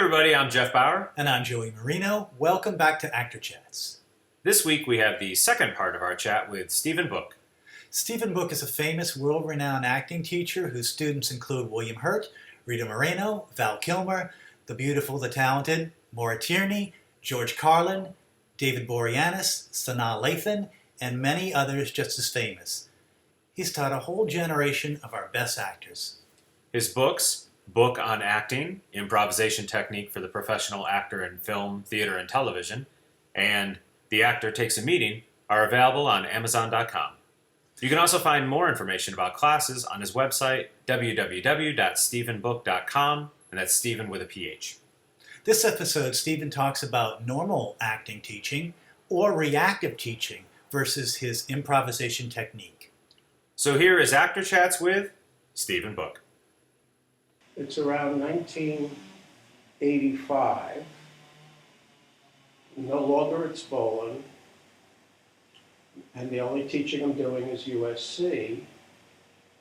everybody, I'm Jeff Bower. And I'm Joey Marino. Welcome back to Actor Chats. This week we have the second part of our chat with Stephen Book. Stephen Book is a famous, world-renowned acting teacher whose students include William Hurt, Rita Moreno, Val Kilmer, the beautiful, the talented, Maura Tierney, George Carlin, David Boreanaz, Sanaa Lathan, and many others just as famous. He's taught a whole generation of our best actors. His books, Book on Acting, Improvisation Technique for the Professional Actor in Film, Theater, and Television, and The Actor Takes a Meeting, are available on Amazon.com. You can also find more information about classes on his website, www.stephenbook.com, and that's Stephen with a PH. This episode, Stephen talks about normal acting teaching or reactive teaching versus his improvisation technique. So here is Actor Chats with Stephen Book. It's around 1985, no longer at Poland, and the only teaching I'm doing is USC.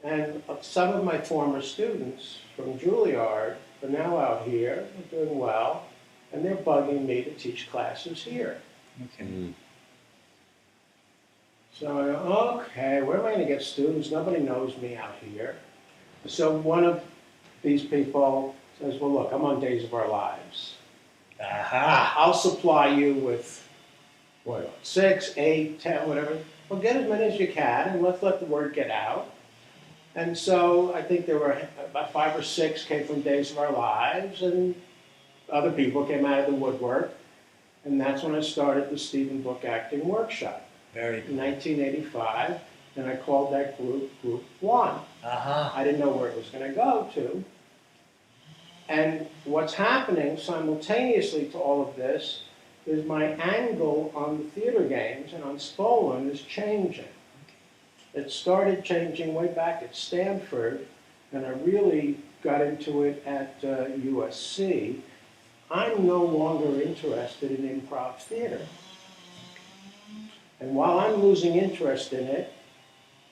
And some of my former students from Juilliard are now out here, they're doing well, and they're bugging me to teach classes here. Okay. So I go, okay, where am I going to get students? Nobody knows me out here. So one of these people says, well, look, I'm on Days of Our Lives. I'll supply you with, 6, 8, 10, whatever. Well, get as many as you can, and let's let the word get out. And so I think there were about 5 or 6 came from Days of Our Lives, and other people came out of the woodwork. And that's when I started the Stephen Book Acting Workshop. Very good. In 1985, and I called that group 1. I didn't know where it was going to go to. And what's happening simultaneously to all of this is my angle on the theater games and on Spolin is changing. It started changing way back at Stanford, and I really got into it at USC. I'm no longer interested in improv theater. And while I'm losing interest in it,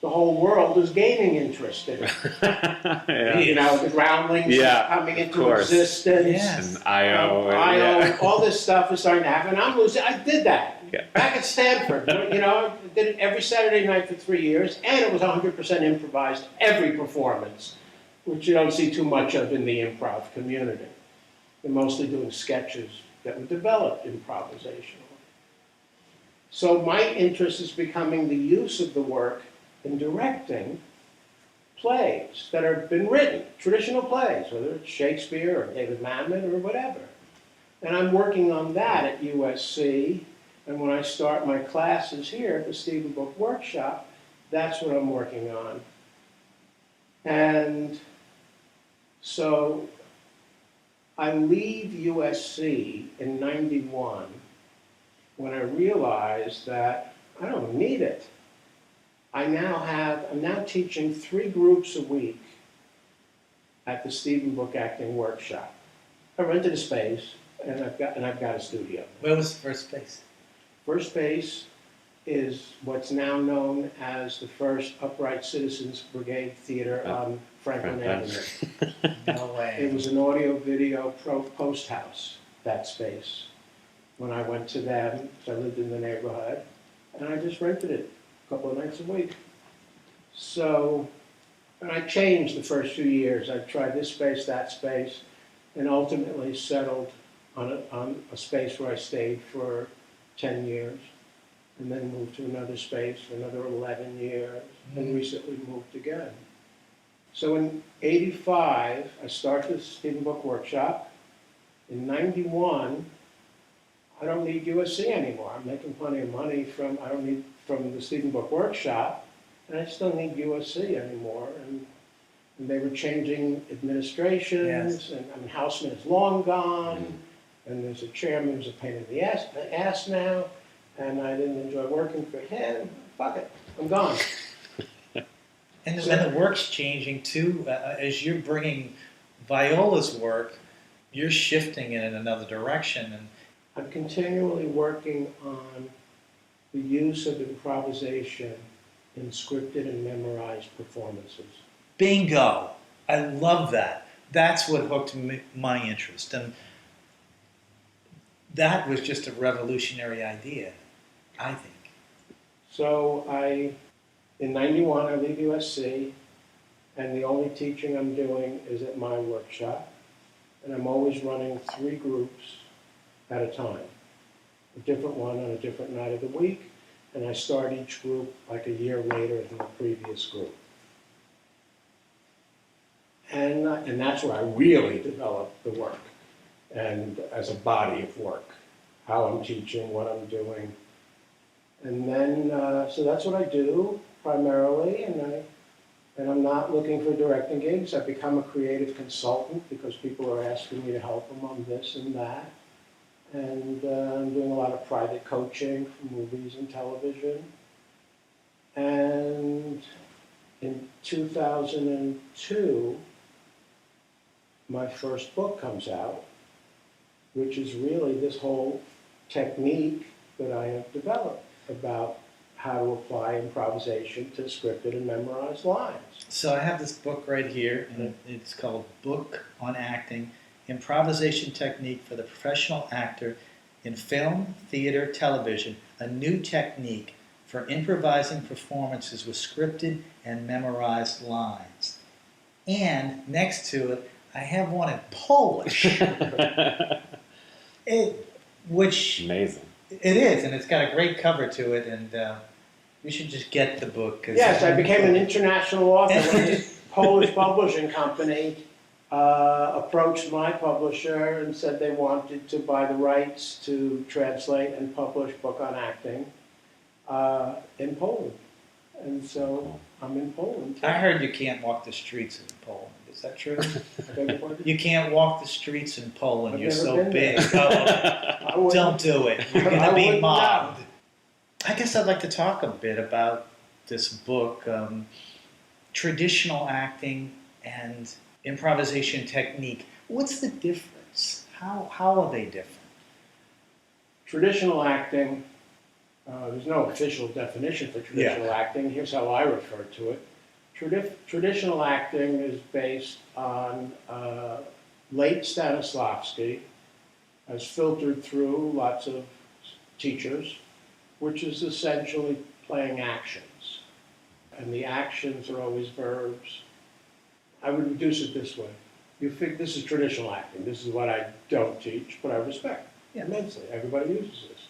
the whole world is gaining interest in it. Yeah. You know, the groundlings are coming into existence. Yes. And IO. All this stuff is starting to happen. I'm losing. I did that back at Stanford. You know, I did it every Saturday night for 3 years, and it was 100% improvised, every performance, which you don't see too much of in the improv community. They're mostly doing sketches that were developed improvisationally. So my interest is becoming the use of the work in directing plays that have been written, traditional plays, whether it's Shakespeare or David Mamet or whatever. And I'm working on that at USC, and when I start my classes here at the Stephen Book Workshop, that's what I'm working on. And so I leave USC in '91 when I realized that I don't need it. I'm now teaching 3 groups a week at the Stephen Book Acting Workshop. I rented a space, and I've got a studio. Where was the first space? First space is what's now known as the first Upright Citizens Brigade Theater on Franklin Avenue. No way. It was an audio-video post house, that space. When I went to them, I lived in the neighborhood, and I just rented it a couple of nights a week. So, and I changed the first few years. I tried this space, that space, and ultimately settled on a space where I stayed for 10 years, and then moved to another space for another 11 years, and recently moved again. So in '85, I started the Stephen Book Workshop. In '91, I don't need USC anymore. I'm making plenty of money from the Stephen Book Workshop, and I still need USC anymore. And they were changing administrations, and I mean, Houseman is long gone, and there's a chairman who's a pain in the ass now, and I didn't enjoy working for him. Fuck it, I'm gone. And the work's changing too. As you're bringing Viola's work, you're shifting it in another direction. And I'm continually working on the use of improvisation in scripted and memorized performances. bingo! I love that. That's what hooked my interest. And that was just a revolutionary idea, I think. So in 91, I leave USC, and the only teaching I'm doing is at my workshop. And I'm always running 3 groups at a time, a different one on a different night of the week, and I start each group like a year later than the previous group. And that's where I really develop the work, and as a body of work, how I'm teaching, what I'm doing. And then, so that's what I do primarily, and I'm not looking for directing gigs. I've become a creative consultant because people are asking me to help them on this and that. And I'm doing a lot of private coaching for movies and television. And in 2002, my first book comes out, which is really this whole technique that I have developed about how to apply improvisation to scripted and memorized lines. So I have this book right here, and it's called Book on Acting, Improvisation Technique for the Professional Actor in Film, Theater, Television, a new technique for improvising performances with scripted and memorized lines. And next to it, I have one in Polish, which Amazing. it is, and it's got a great cover to it, and we should just get the book. Yes, I became an international author when this Polish publishing company approached my publisher and said they wanted to buy the rights to translate and publish Book on Acting in Poland. And so I'm in Poland. I heard you can't walk the streets in Poland. Is that true? I beg your pardon? You can't walk the streets in Poland. I've You're never so been big. there. Oh, don't do it. You're going I to be wouldn't mobbed. know. I guess I'd like to talk a bit about this book, traditional acting and improvisation technique. What's the difference? How are they different? Traditional acting, there's no official definition for traditional acting. Here's how I refer to it. Traditional acting is based on late Stanislavski, as filtered through lots of teachers, which is essentially playing actions. And the actions are always verbs. I would reduce it this way. You think this is traditional acting. This is what I don't teach, but I respect immensely. Everybody uses this.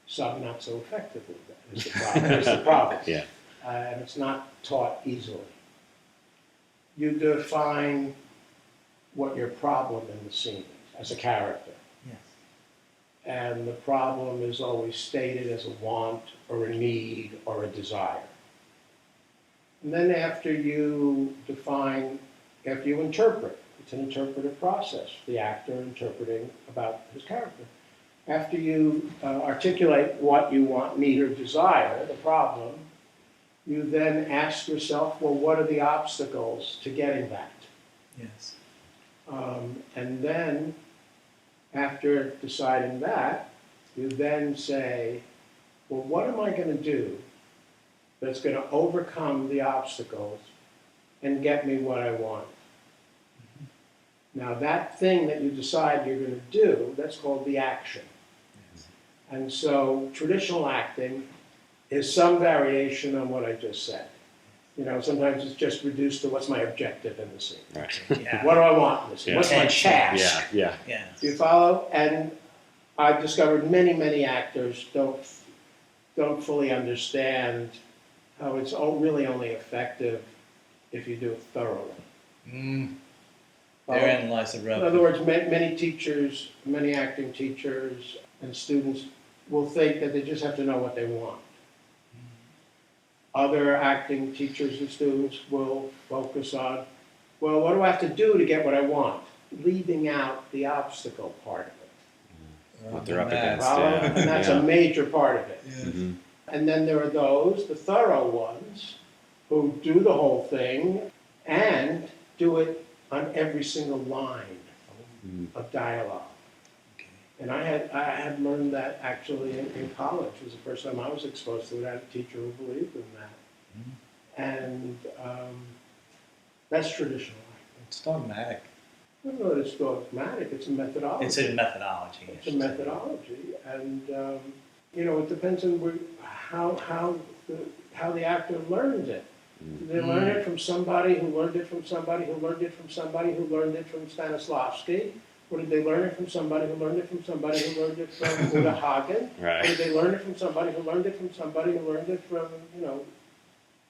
Some not so effectively. That is the problem. That's the problem. Yeah. And it's not taught easily. You define what your problem in the scene is as a character. Yes. And the problem is always stated as a want or a need or a desire. And then after you interpret, it's an interpretive process, the actor interpreting about his character. After you articulate what you want, need, or desire, the problem, you then ask yourself, well, what are the obstacles to getting that? Yes. And then, after deciding that, you then say, well, what am I going to do that's going to overcome the obstacles and get me what I want? Now, that thing that you decide you're going to do, that's called the action. Yes. And so, traditional acting is some variation on what I just said. You know, sometimes it's just reduced to what's my objective in the scene. Right. Yeah. What do I want in the scene? Yeah. What's my task? Yeah. Yes. Do you follow? And I've discovered many actors don't fully understand how it's really only effective if you do it thoroughly. Therein lies the rub. In other words, many teachers, many acting teachers and students will think that they just have to know what they want. Other acting teachers and students will focus on, well, what do I have to do to get what I want? Leaving out the obstacle part of it. What they're up against. Follow? Yeah. And that's Yeah. a major part of it. Mhm. And then there are those, the thorough ones, who do the whole thing and do it on every single line of dialogue. Okay. And I had learned that actually in college. It was the first time I was exposed to it. I had a teacher who believed in that. And that's traditional acting. It's dogmatic. I don't know that it's dogmatic, it's a methodology. It's a methodology. It's a methodology, and it depends on how the actor learns it. Do they learn it from somebody who learned it from somebody who learned it from somebody who learned it from Stanislavski? Or did they learn it from somebody who learned it from somebody who learned it from Uta Hagen? Right. Or did they learn it from somebody who learned it from somebody who learned it from,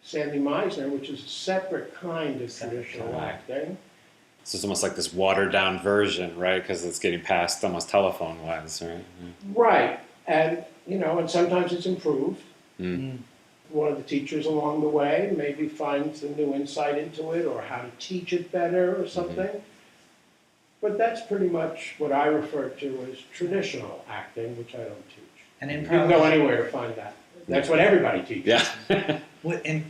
Sandy Meisner, which is a separate kind of traditional acting? So it's almost like this watered down version, right? Because it's getting passed almost telephone wise, right? Right, and and sometimes it's improved. Mm. One of the teachers along the way maybe finds a new insight into it or how to teach it better or something. But that's pretty much what I refer to as traditional acting, which I don't teach. And You can go anywhere to find that. That's what everybody teaches. Yeah.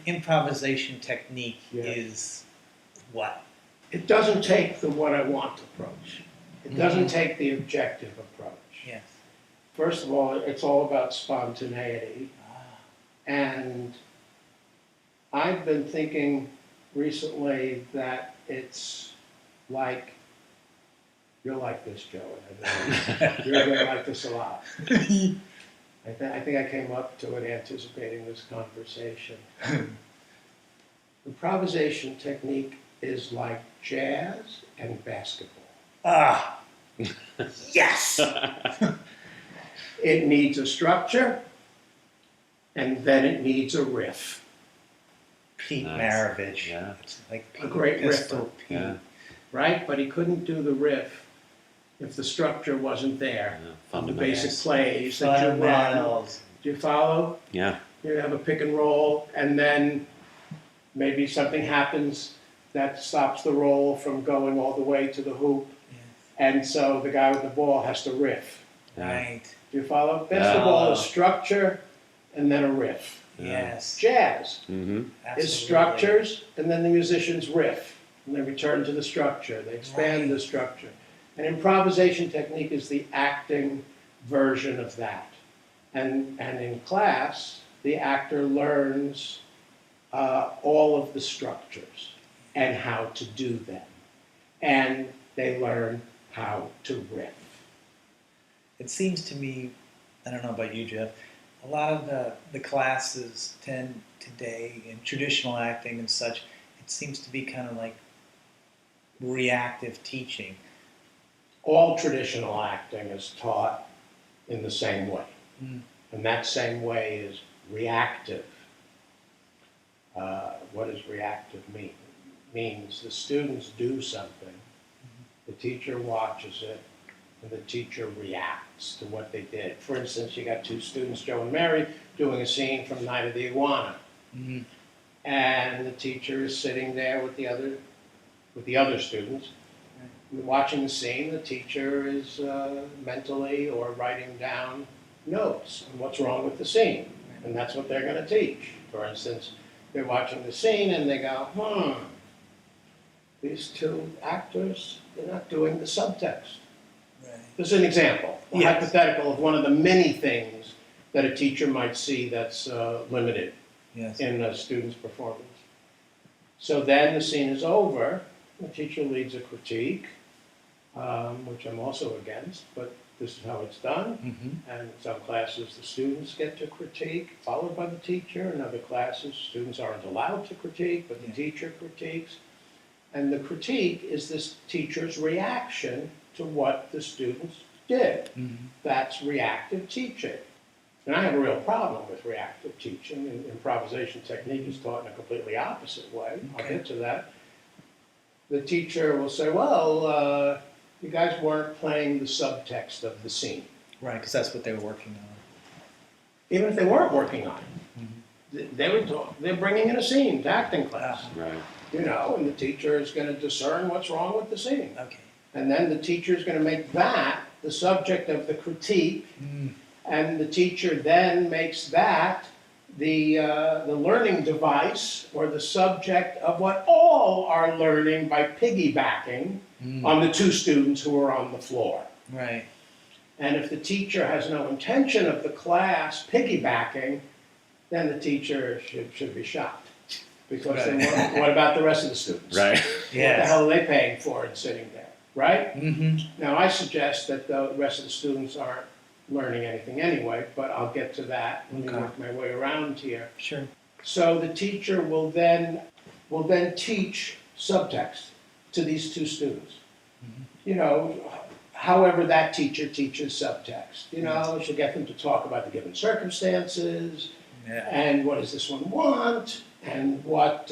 Improvisation technique Yeah. is what? It doesn't take the what I want approach. It doesn't take the objective approach. Yes. First of all, it's all about spontaneity. And I've been thinking recently that it's like, you'll like this, Joe, and you're going to like this a lot. I think I came up to it anticipating this conversation. Improvisation technique is like jazz and basketball. Ah, yes! It needs a structure, and then it needs a riff. Pete Nice. Maravich. Yeah. It's like A great Pistol riffer. Pete. Yeah. Right? But he couldn't do the riff if the structure wasn't there. Yeah. The basic Yes. plays that you run. Fundamentals. Do you follow? Yeah. You have a pick and roll, and then maybe something happens that stops the roll from going all the way to the hoop, Yes. and so the guy with the ball has to riff. Right. Do you follow? Basketball is structure and then a riff. Yes. Jazz Mm-hmm. Absolutely. is structures, and then the musicians riff, and they return to the structure. They expand the Right. structure. And improvisation technique is the acting version of that. And in class, the actor learns all of the structures and how to do them. And they learn how to riff. It seems to me, I don't know about you, Jeff, a lot of the classes tend today in traditional acting and such, it seems to be kind of like reactive teaching. All traditional acting is taught in the same way. Mm. And that same way is reactive. What does reactive mean? It means the students do something, the teacher watches it, and the teacher reacts to what they did. For instance, you got two students, Joe and Mary, doing a scene from Night of the Iguana. Mm. And the teacher is sitting there with the other students, watching the scene. The teacher is mentally or writing down notes on what's wrong with the scene, and that's what they're going to teach. For instance, they're watching the scene and they go, these two actors, they're not doing the subtext. Right. This is an example, a Yes. hypothetical of one of the many things that a teacher might see that's limited Yes. in a student's performance. So then the scene is over, the teacher leads a critique, which I'm also against, but this is how it's done. Mm-hmm. And in some classes, the students get to critique, followed by the teacher. In other classes, students aren't allowed to critique, but the Yeah. teacher critiques. And the critique is this teacher's reaction to what the students did. Mm-hmm. That's reactive teaching. And I have a real problem with reactive teaching. And improvisation technique is taught in a completely opposite way. I'll Okay. get to that. The teacher will say, well, you guys weren't playing the subtext of the scene. Right, because that's what they were working on. Even if they weren't working on Mm-hmm. it. They're bringing in a scene to acting class. Right. And the teacher is going to discern what's wrong with the scene. Okay. And then the teacher is going to make that the subject of the critique. Mm. And the teacher then makes that the learning device or the subject of what all are learning by piggybacking on the two students who are on the floor. Right. And if the teacher has no intention of the class piggybacking, then the teacher should be shocked. Because then what about the rest of the students? Right. What the Yes. hell are they paying for and sitting there? right? Mm-hmm. Now, I suggest that the rest of the students aren't learning anything anyway, but I'll get to that. Let me Okay. work my way around here. Sure. So the teacher will then teach subtext to these two students. Mhm. You know, however that teacher teaches subtext. You know, she'll get them to talk about the given circumstances, Yeah. and what does this one want, and what's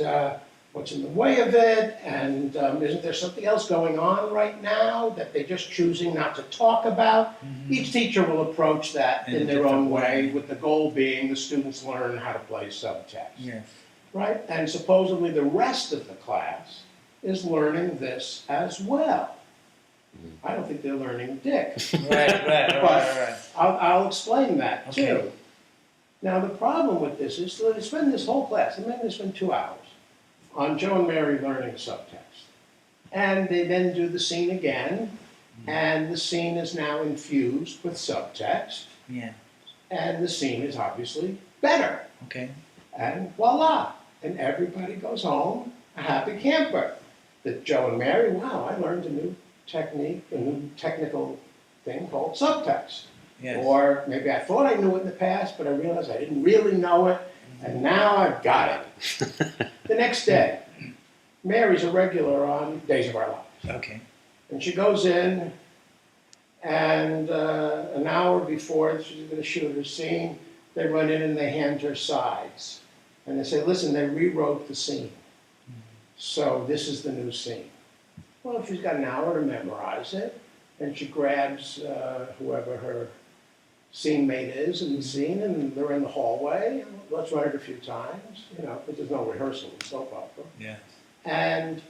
in the way of it, and isn't there something else going on right now that they're just choosing not to talk about? Mhm. Each teacher will approach that In in a their different own way, way. with the goal being the students learn how to play subtext. Yes. Right? And supposedly the rest of the class is learning this as well. I don't think they're learning dick. Right. I'll explain that too. Okay. Now the problem with this is that they spend this whole class, and maybe they spend 2 hours, on Joe and Mary learning subtext. And they then do the scene again, and the scene is now infused with subtext, Yeah. and the scene is obviously better. Okay. And voila, and everybody goes home a happy camper. That Joe and Mary, wow, I learned a new technique, a new technical thing called subtext. Yes. Or maybe I thought I knew it in the past, but I realized I didn't really know it, and now I've got it. The next day, Mary's a regular on Days of Our Lives. Okay. And she goes in, and an hour before she's going to shoot her scene, they run in and they hand her sides. And they say, listen, they rewrote the scene. So this is the new scene. Well, she's got an hour to memorize it, and she grabs whoever her scene mate is in the scene, and they're in the hallway. Let's run it a few times, you know, because there's no rehearsal in soap opera. Yes. And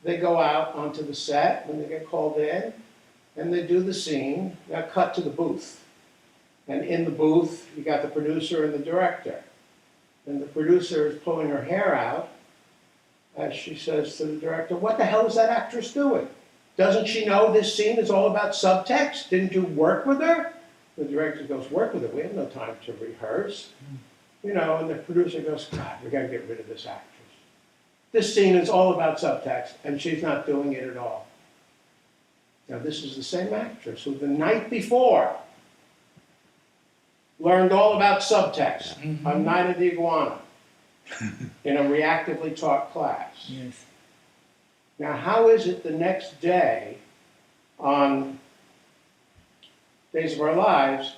they go out onto the set when they get called in, and they do the scene. Now cut to the booth. And in the booth, you got the producer and the director. And the producer is pulling her hair out as she says to the director, what the hell is that actress doing? Doesn't she know this scene is all about subtext? Didn't you work with her? The director goes, work with her? We have no time to rehearse. You know, and the producer goes, God, we gotta get rid of this actress. This scene is all about subtext, and she's not doing it at all. Now, this is the same actress who the night before learned all about subtext on Night of the Iguana in a reactively taught class. Yes. Now, how is it the next day on Days of Our Lives,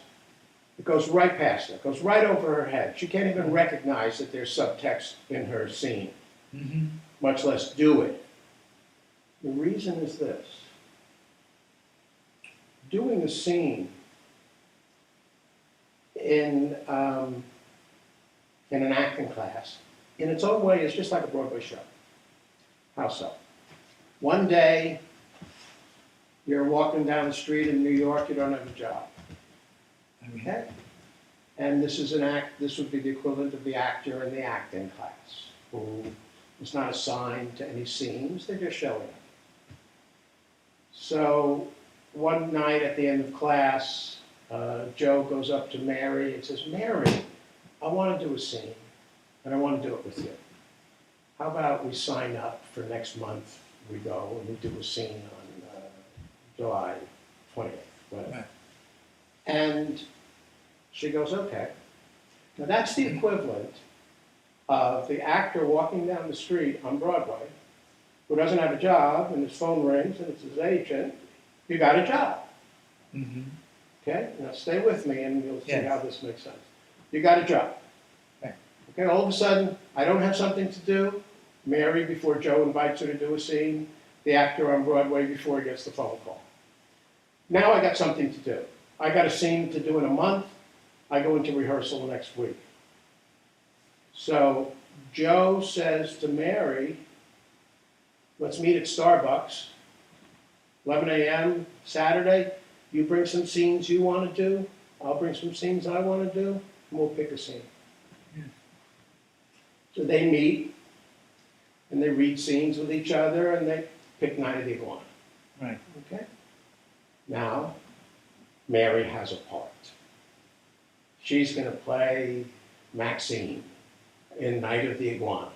it goes right past her, it goes right over her head. She can't even recognize that there's subtext in her scene, much less do it. The reason is this. Doing a scene in an acting class, in its own way, is just like a Broadway show. How so? One day, you're walking down the street in New York, you don't have a job. Okay? And this would be the equivalent of the actor in the acting class, who is not assigned to any scenes, they're just showing up. So, one night at the end of class, Joe goes up to Mary and says, Mary, I want to do a scene, and I want to do it with you. How about we sign up for next month, we go and we do a scene on July 20th, whatever. Right. And she goes, okay. Now that's the equivalent of the actor walking down the street on Broadway who doesn't have a job and his phone rings and it's his agent, you got a job. Okay, now stay with me and you'll see Yes. how this makes sense. You got a job. Right. Okay, all of a sudden, I don't have something to do. Mary, before Joe invites her to do a scene, the actor on Broadway before he gets the phone call. Now I got something to do. I got a scene to do in a month. I go into rehearsal next week. So Joe says to Mary, let's meet at Starbucks, 11 a.m. Saturday. You bring some scenes you want to do. I'll bring some scenes I want to do, and we'll pick a scene. So they meet, and they read scenes with each other, and they pick Night of the Iguana. Right. Okay? Now, Mary has a part. She's going to play Maxine in Night of the Iguana.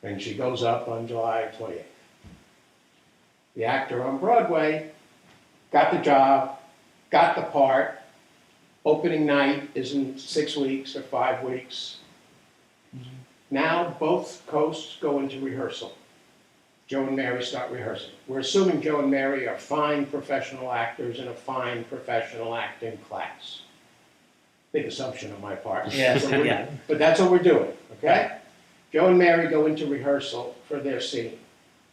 And she goes up on July 28th. The actor on Broadway got the job, got the part. Opening night is in 6 weeks or 5 weeks. Now both coasts go into rehearsal. Joe and Mary start rehearsing. We're assuming Joe and Mary are fine professional actors in a fine professional acting class. Big assumption on my part. Yes, yeah. But that's what we're doing, okay? Joe and Mary go into rehearsal for their scene.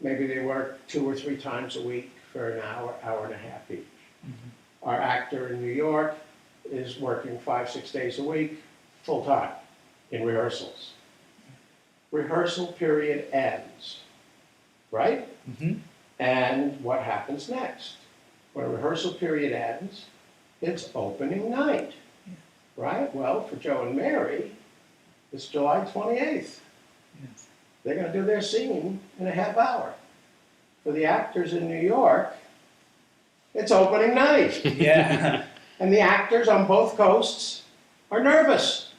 Maybe they work 2 or 3 times a week for an hour, hour and a half each. Our actor in New York is working 5, 6 days a week, full time, in rehearsals. Rehearsal period ends, right? And what happens next? When a rehearsal period ends, it's opening night, right? Well, for Joe and Mary, it's July 28th. They're going to do their scene in a half hour. For the actors in New York, it's opening night. Yeah. And the actors on both coasts are nervous.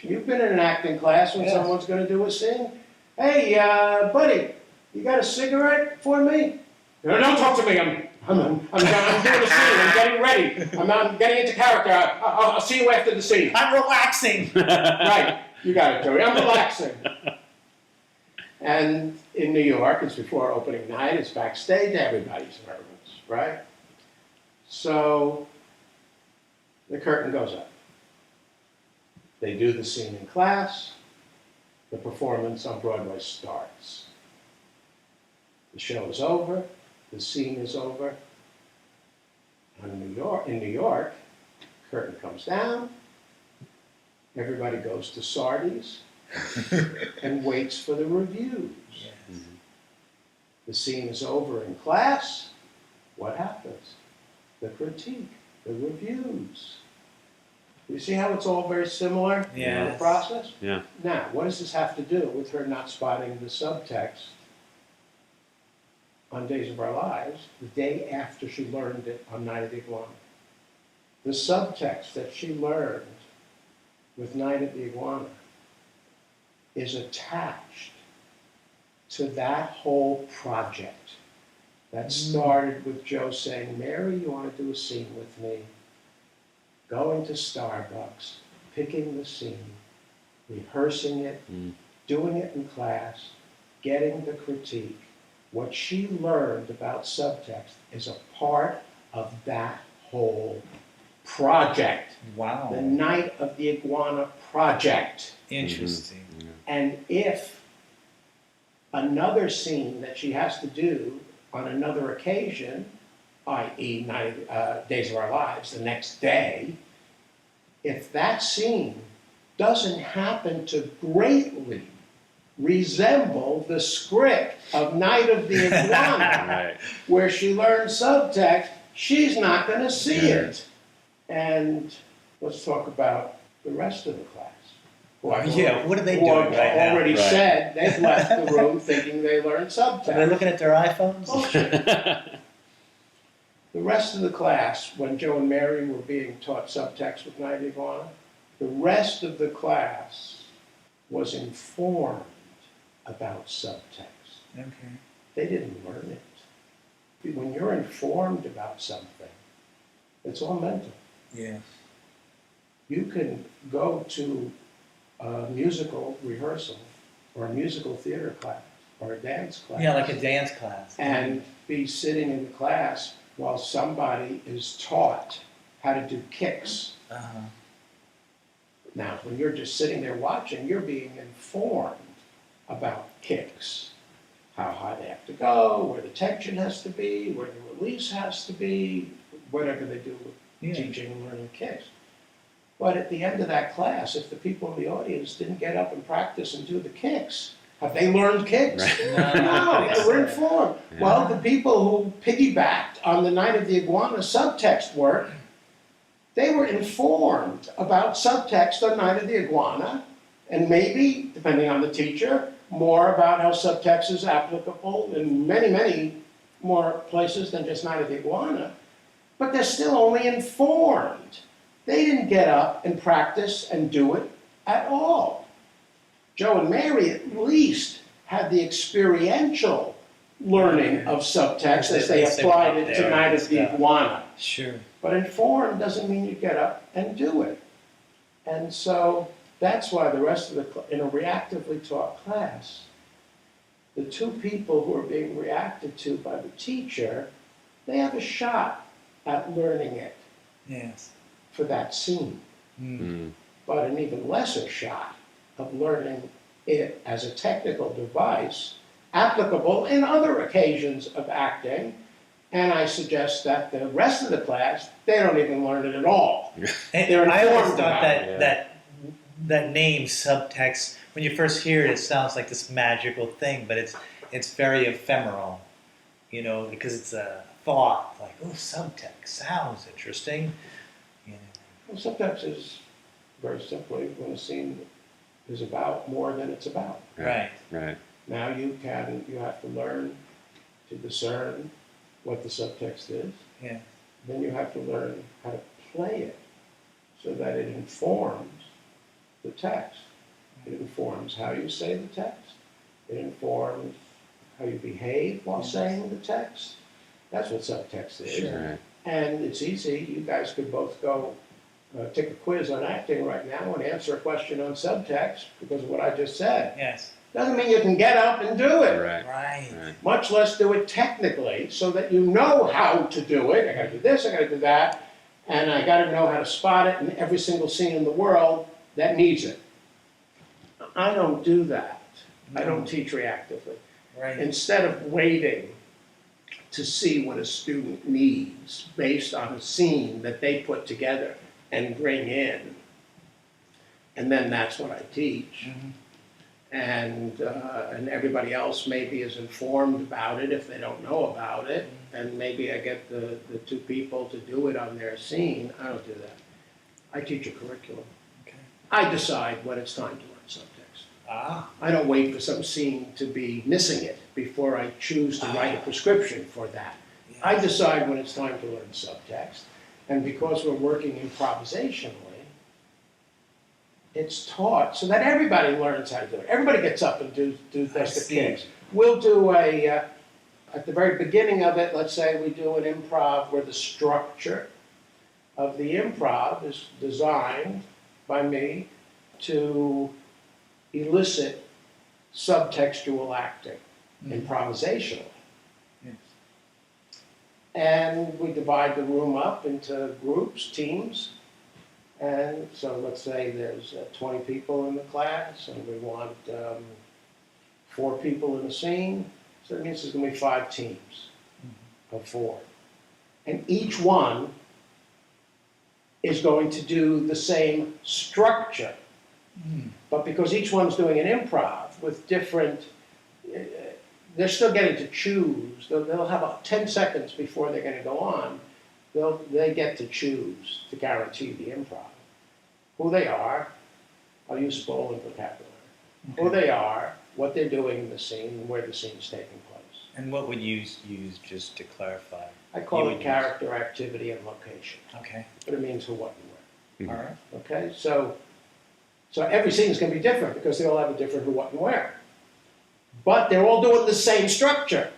You've been in an acting class when someone's going to do a scene. Hey, buddy, you got a cigarette for me? No, don't talk to me. I'm doing a scene. I'm getting ready. I'm getting into character. I'll see you after the scene. I'm relaxing. Right. You got it, Joey. I'm relaxing. And in New York, it's before opening night. It's backstage. Everybody's nervous, right? So the curtain goes up. They do the scene in class. The performance on Broadway starts. The show is over. The scene is over. In New York, curtain comes down. Everybody goes to Sardi's and waits for the reviews. The scene is over in class. What happens? The critique, the reviews. You see how it's all very similar in the process? Yeah. Now, what does this have to do with her not spotting the subtext on Days of Our Lives the day after she learned it on Night of the Iguana? The subtext that she learned with Night of the Iguana is attached to that whole project that started with Joe saying, Mary, you want to do a scene with me? Going to Starbucks, picking the scene, rehearsing it, doing it in class, getting the critique. What she learned about subtext is a part of that whole project. Wow. The Night of the Iguana project. Interesting. And if another scene that she has to do on another occasion, i.e. Days of Our Lives, the next day, if that scene doesn't happen to greatly resemble the script of Night of the Iguana, where she learned subtext, she's not going to see it. And let's talk about the rest of the class. What are they doing right now? Already said they've left the room thinking they learned subtext. Are they looking at their iPhones? Bullshit. The rest of the class, when Joe and Mary were being taught subtext with Night of the Iguana, the rest of the class was informed about subtext. Okay. They didn't learn it. When you're informed about something, it's all mental. Yes. You can go to a musical rehearsal or a musical theater class or a dance class. Yeah, like a dance class. And be sitting in the class while somebody is taught how to do kicks. Now, when you're just sitting there watching, you're being informed about kicks. How high they have to go, where the tension has to be, where the release has to be, whatever they do with teaching and learning kicks. But at the end of that class, if the people in the audience didn't get up and practice and do the kicks, have they learned kicks? No, they were informed. Yeah. Well, the people who piggybacked on the Night of the Iguana subtext work, they were informed about subtext on Night of the Iguana, and maybe, depending on the teacher, more about how subtext is applicable in many, many more places than just Night of the Iguana. But they're still only informed. They didn't get up and practice and do it at all. Joe and Mary at least had the experiential learning of subtext as they applied it to Night of the Iguana. Sure. But informed doesn't mean you get up and do it. And so that's why the rest of in a reactively taught class, the two people who are being reacted to by the teacher, they have a shot at learning it Yes. for that scene. But an even lesser shot of learning it as a technical device applicable in other occasions of acting. And I suggest that the rest of the class, they don't even learn it at all. They're I always informed thought about it. that name, subtext, when you first hear it, it sounds like this magical thing, but it's very ephemeral, because it's a thought, like, oh, subtext, sounds interesting. Well, subtext is very simply when a scene is about more than it's about. Right. Right. Now you have to learn to discern what the subtext is. Yeah. Then you have to learn how to play it so that it informs the text. It informs how you say the text. It informs how you behave while saying the text. That's what subtext is. Sure. Right. And it's easy. You guys could both go take a quiz on acting right now and answer a question on subtext because of what I just said. Yes. Doesn't mean you can get up and do it. Right. Right. Much less do it technically so that you know how to do it. I gotta do this, I gotta do that, and I gotta know how to spot it in every single scene in the world that needs it. I don't do that. I don't teach reactively. Right. Instead of waiting to see what a student needs based on a scene that they put together and bring in, and then that's what I teach. And everybody else maybe is informed about it if they don't know about it, and maybe I get the two people to do it on their scene. I don't do that. I teach a curriculum. Okay. I decide when it's time to learn subtext. Ah. I don't wait for some scene to be missing it before I choose to write a prescription for that. Yes. I decide when it's time to learn subtext, and because we're working improvisationally, it's taught so that everybody learns how to do it. Everybody gets up and does the kicks. We'll do at the very beginning of it, let's say we do an improv where the structure of the improv is designed by me to elicit subtextual acting, improvisationally. Yes. And we divide the room up into groups, teams. And so let's say there's 20 people in the class, and we want 4 people in a scene. So that means there's going to be 5 teams of 4. And each one is going to do the same structure. But because each one's doing an improv with different, they're still getting to choose. They'll have 10 seconds before they're going to go on. They get to choose to guarantee the improv. Who they are, I'll use spoken vocabulary. Who they are, what they're doing in the scene, and where the scene's taking place. And what would you use just to clarify? I call it character, activity, and location. Okay. But it means who, what, and where. All right. Okay, so every scene is going to be different because they all have a different who, what, and where. But they're all doing the same structure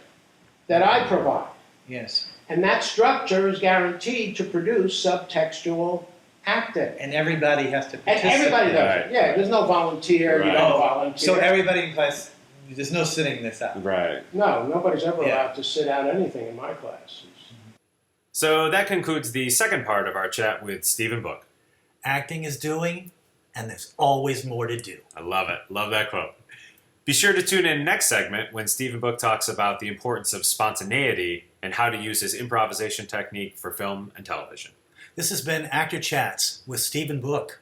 that I provide. Yes. And that structure is guaranteed to produce subtextual acting. And everybody has to And participate. everybody does Right. it. Yeah, there's no volunteer, you Right. don't volunteer. So everybody in class, there's no sitting this out. Right. No, nobody's ever Yeah. allowed to sit out anything in my classes. So that concludes the second part of our chat with Stephen Book. Acting is doing, and there's always more to do. I love it. Love that quote. Be sure to tune in next segment when Stephen Book talks about the importance of spontaneity and how to use his improvisation technique for film and television. This has been Actor Chats with Stephen Book.